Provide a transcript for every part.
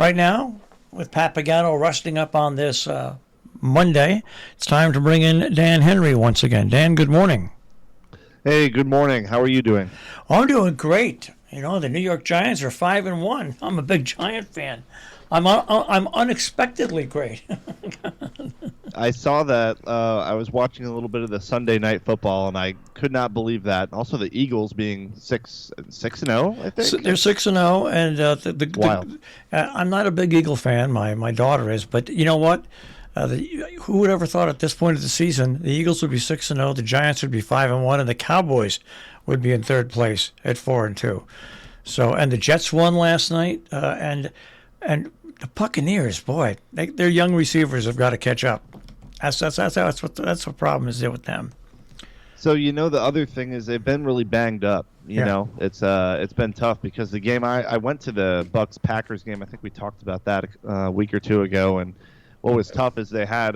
Right now, with Pat Pagano resting up on this Monday, it's time to bring in Dan Henry once again. Dan, good morning. Hey, good morning. How are you doing? I'm doing great. You know, the New York Giants are 5-1. I'm a big Giant fan. I'm unexpectedly great. I saw that. I was watching a little bit of the Sunday Night Football, and I could not believe that. Also, the Eagles being 6-0, I So think. they're 6-0, and Wild. I'm not a big Eagle fan. My daughter is, but you know what? Who would ever thought at this point of the season the Eagles would be 6-0, the Giants would be 5-1, and the Cowboys would be in third place at 4-2. So, and the Jets won last night, and the Buccaneers, boy, their young receivers have got to catch up. That's what problem is there with them. So the other thing is they've been really banged up. Yeah. It's been tough because the game I went to the Bucks Packers game. I think we talked about that a week or two ago, and what was tough is they had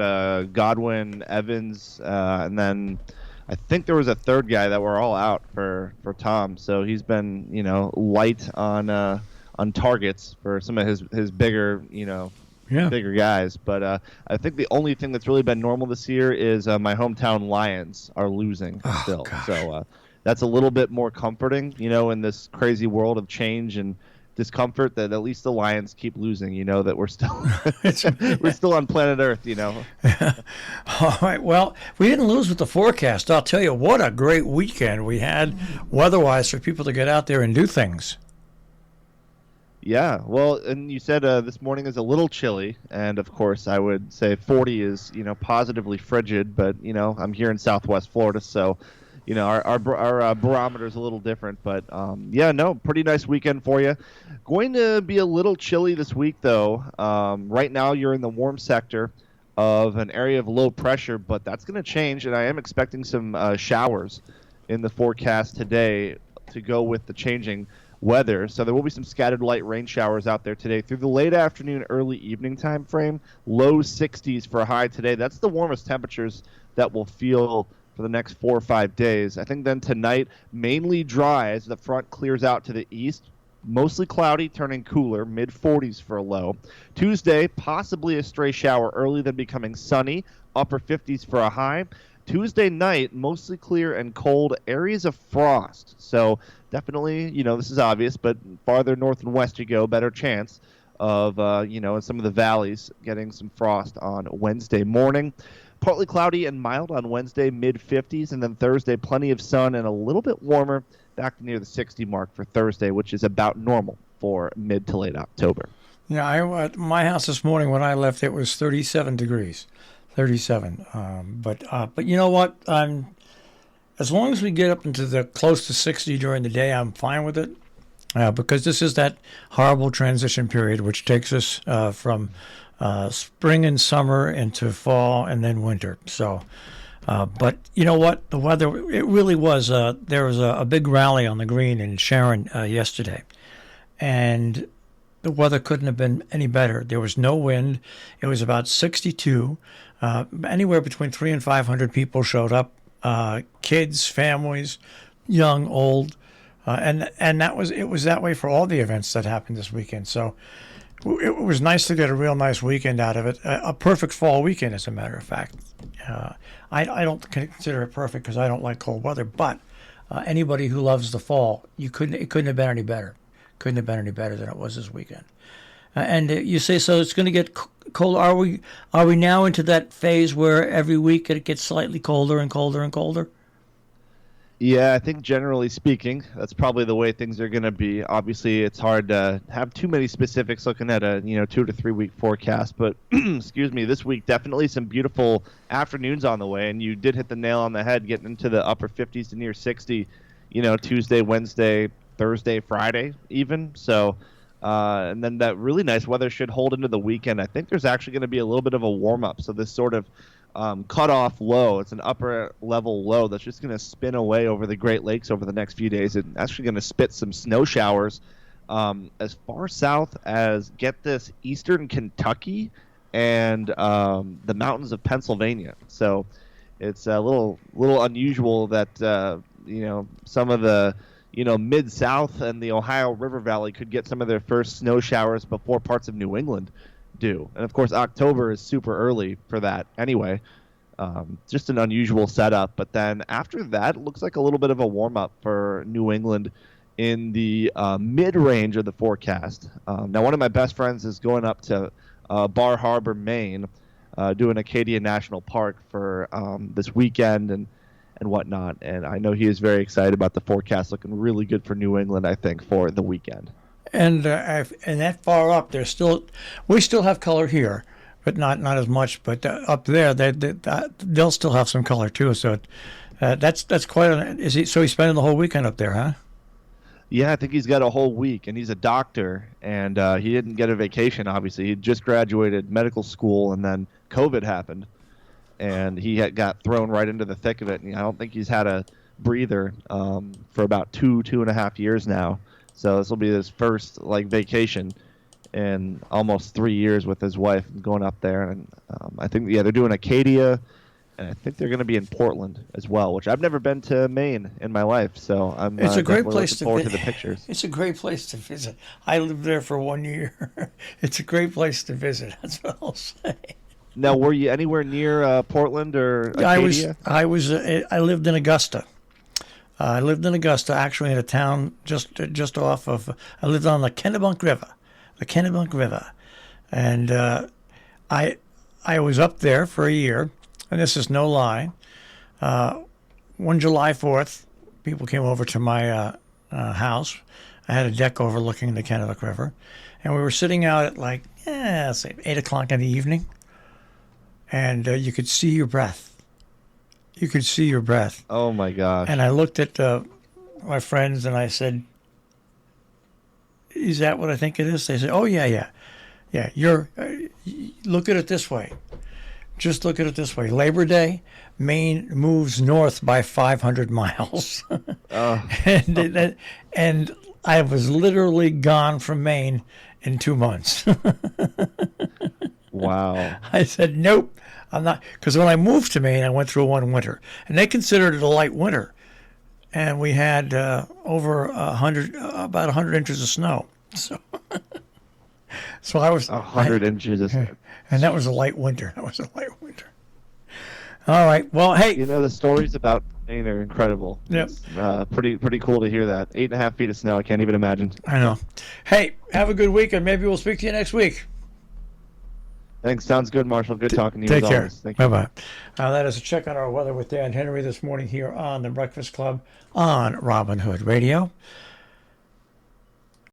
Godwin, Evans, and then I think there was a third guy that were all out for Tom. So he's been light on targets for some of his bigger Yeah. bigger guys. But I think the only thing that's really been normal this year is my hometown Lions are losing still. Gosh. So that's a little bit more comforting, in this crazy world of change and discomfort, that at least the Lions keep losing, that we're still we're still on planet Earth. All right. Well, we didn't lose with the forecast. I'll tell you what a great weekend we had weather-wise for people to get out there and do things. Yeah, well, and you said this morning is a little chilly, and of course I would say 40 is, positively frigid, but, I'm here in Southwest Florida, so, our barometer is a little different, but, yeah, no, pretty nice weekend for you. Going to be a little chilly this week, though. Right now you're in the warm sector of an area of low pressure, but that's going to change, and I am expecting some showers in the forecast today to go with the changing weather. So there will be some scattered light rain showers out there today through the late afternoon, early evening time frame. Low 60s for a high today. That's the warmest temperatures that we'll feel for the next 4 or 5 days. I think then tonight, mainly dry as the front clears out to the east. Mostly cloudy, turning cooler, mid 40s for a low. Tuesday, possibly a stray shower early, then becoming sunny, upper 50s for a high. Tuesday night, mostly clear and cold, areas of frost. So definitely, this is obvious, but farther north and west you go, better chance of, in some of the valleys getting some frost on Wednesday morning. Partly cloudy and mild on Wednesday, mid-50s, and then Thursday, plenty of sun and a little bit warmer, back to near the 60 mark for Thursday, which is about normal for mid to late October. Yeah, at my house this morning when I left, it was 37 degrees. 37. But you know what? As long as we get up into the close to 60 during the day, I'm fine with it. Because this is that horrible transition period which takes us from spring and summer into fall and then winter. So, but you know what? The weather, it really was. There was a big rally on the green in Sharon yesterday. And the weather couldn't have been any better. There was no wind. It was about 62. Anywhere between 300 and 500 people showed up. Kids, families, young, old, and it was that way for all the events that happened this weekend. So it was nice to get a real nice weekend out of it. A perfect fall weekend, as a matter of fact. I don't consider it perfect because I don't like cold weather, but anybody who loves the fall, it couldn't have been any better. Couldn't have been any better than it was this weekend. And you say, so it's going to get cold. Are we now into that phase where every week it gets slightly colder and colder and colder? Yeah, I think generally speaking, that's probably the way things are going to be. Obviously, it's hard to have too many specifics looking at a 2 to 3 week forecast. But excuse me, this week definitely some beautiful afternoons on the way, and you did hit the nail on the head, getting into the upper 50s to near 60. Tuesday, Wednesday, Thursday, Friday, even. So. And then that really nice weather should hold into the weekend. I think there's actually going to be a little bit of a warm-up. So this sort of cutoff low, it's an upper-level low that's just going to spin away over the Great Lakes over the next few days. And actually going to spit some snow showers as far south as, get this, eastern Kentucky and the mountains of Pennsylvania. So it's a little unusual that, some of the Mid-South and the Ohio River Valley could get some of their first snow showers before parts of New England do. And, of course, October is super early for that anyway. Just an unusual setup. But then after that, it looks like a little bit of a warm-up for New England in the mid-range of the forecast. Now, one of my best friends is going up to Bar Harbor, Maine, doing Acadia National Park for this weekend and whatnot. And I know he is very excited about the forecast, looking really good for New England, I think, for the weekend. And that far up, we still have color here, but not as much. But up there, they'll still have some color too. So that's quite so he's spending the whole weekend up there, huh? Yeah, I think he's got a whole week, and he's a doctor, and he didn't get a vacation, obviously. He just graduated medical school, and then COVID happened, and he got thrown right into the thick of it. And I don't think he's had a breather for about 2.5 years now. So this will be his first vacation in almost 3 years with his wife going up there. And I think, they're doing Acadia, and I think they're going to be in Portland as well, which I've never been to Maine in my life. So I'm it's a great place looking forward to the pictures. It's a great place to visit. I lived there for 1 year. It's a great place to visit. That's what I'll say. Now, were you anywhere near Portland or Acadia? I lived in Augusta. I lived in Augusta, actually in a town just off of. I lived on the Kennebunk River, and I was up there for a year, and this is no lie. One July 4th, people came over to my house. I had a deck overlooking the Kennebec River, and we were sitting out at let's say 8 o'clock in the evening, and you could see your breath. You could see your breath. Oh, my gosh. And I looked at my friends and I said, is that what I think it is? They said, oh, yeah. Yeah, look at it this way. Just look at it this way. Labor Day, Maine moves north by 500 miles. And I was literally gone from Maine in 2 months. Wow. I said, nope. I'm not, because when I moved to Maine, I went through one winter, and they considered it a light winter, and we had over about 100 inches of snow. So, so I was 100 inches of snow, and that was a light winter. All right. Well, hey, the stories about Maine are incredible. Yep. It's, pretty cool to hear that. 8.5 feet of snow. I can't even imagine. I know. Hey, have a good week, and maybe we'll speak to you next week. Thanks. Sounds good, Marshall. Good talking to you. Take as care. Always. Thank you. Bye-bye. That is a check on our weather with Dan Henry this morning here on The Breakfast Club on Robin Hood Radio.